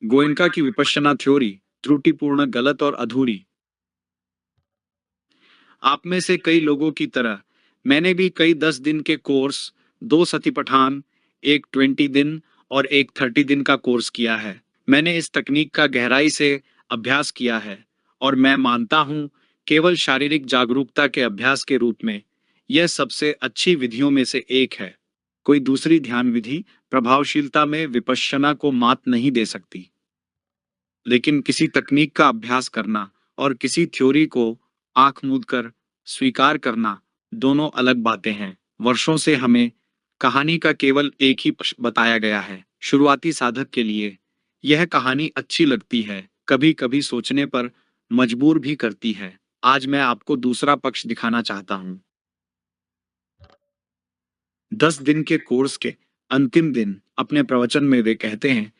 गोयनका की विपश्यना थ्योरी त्रुटिपूर्ण, गलत और अधूरी। आप में से कई लोगों की तरह मैंने भी कई 10 दिन के कोर्स, 2 सती पठान, एक 20 दिन और एक 30 दिन का कोर्स किया है। मैंने इस तकनीक का गहराई से अभ्यास किया है और मैं मानता हूँ केवल शारीरिक जागरूकता के अभ्यास के रूप में यह सबसे अच्छी विधियों में से एक है। कोई दूसरी ध्यान विधि प्रभावशीलता में विपश्यना को मात नहीं दे सकती। लेकिन किसी तकनीक का अभ्यास करना और किसी थ्योरी को आंख मूंद कर स्वीकार करना दोनों अलग बातें हैं। वर्षों से हमें कहानी का केवल एक ही पक्ष बताया गया है। शुरुआती साधक के लिए यह कहानी अच्छी लगती है, कभी कभी सोचने पर मजबूर भी करती है। आज मैं आपको दूसरा पक्ष दिखाना चाहता हूँ। 10 दिन के कोर्स के अंतिम दिन अपने प्रवचन में वे कहते हैं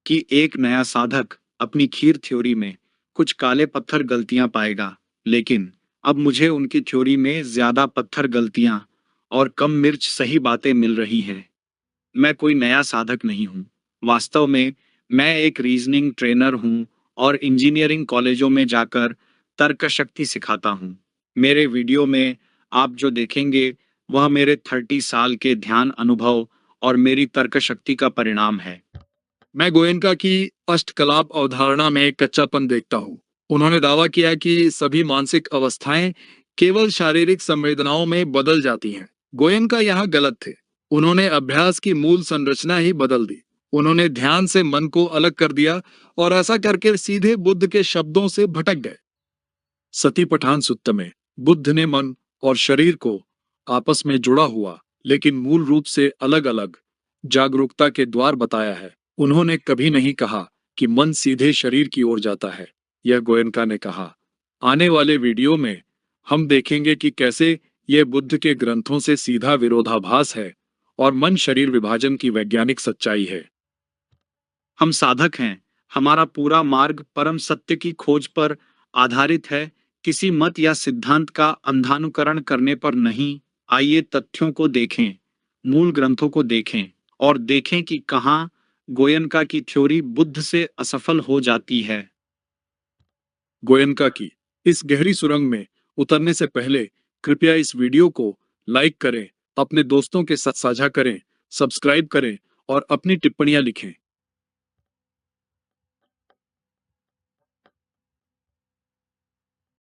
कि एक नया साधक अपनी खीर थ्योरी में कुछ काले पत्थर गलतियां पाएगा, लेकिन अब मुझे उनकी थ्योरी में ज्यादा पत्थर गलतियां और कम मिर्च सही बातें मिल रही हैं। मैं कोई नया साधक नहीं हूँ। वास्तव में मैं एक रीजनिंग ट्रेनर हूँ और इंजीनियरिंग कॉलेजों में जाकर तर्क शक्ति सिखाता हूँ। मेरे वीडियो में आप जो देखेंगे वह मेरे 30 साल के ध्यान अनुभव और मेरी तर्क शक्ति का परिणाम है। मैं गोयनका की अष्टकलाप अवधारणा में एक कच्चापन देखता हूँ। उन्होंने दावा किया कि सभी मानसिक अवस्थाएं केवल शारीरिक संवेदनाओं में बदल जाती हैं। गोयनका यहाँ गलत थे। उन्होंने अभ्यास की मूल संरचना ही बदल दी। उन्होंने ध्यान से मन को अलग कर दिया और ऐसा करके सीधे बुद्ध के शब्दों से भटक गए। सती पठान सुत्त में बुद्ध ने मन और शरीर को आपस में जुड़ा हुआ लेकिन मूल रूप से अलग अलग जागरूकता के द्वार बताया है। उन्होंने कभी नहीं कहा कि मन सीधे शरीर की ओर जाता है। यह गोयनका ने कहा। आने वाले वीडियो में हम देखेंगे कि कैसे यह बुद्ध के ग्रंथों से सीधा विरोधाभास है और मन शरीर विभाजन की वैज्ञानिक सच्चाई है। हम साधक हैं। हमारा पूरा मार्ग परम सत्य की खोज पर आधारित है, किसी मत या सिद्धांत का अंधानुकरण करने पर नहीं। आइए तथ्यों को देखें, मूल ग्रंथों को देखें और देखें कि कहाँ गोयनका की थ्योरी बुद्ध से असफल हो जाती है। गोयनका की इस गहरी सुरंग में उतरने से पहले कृपया इस वीडियो को लाइक करें, अपने दोस्तों के साथ साझा करें, सब्सक्राइब करें और अपनी टिप्पणियां लिखें।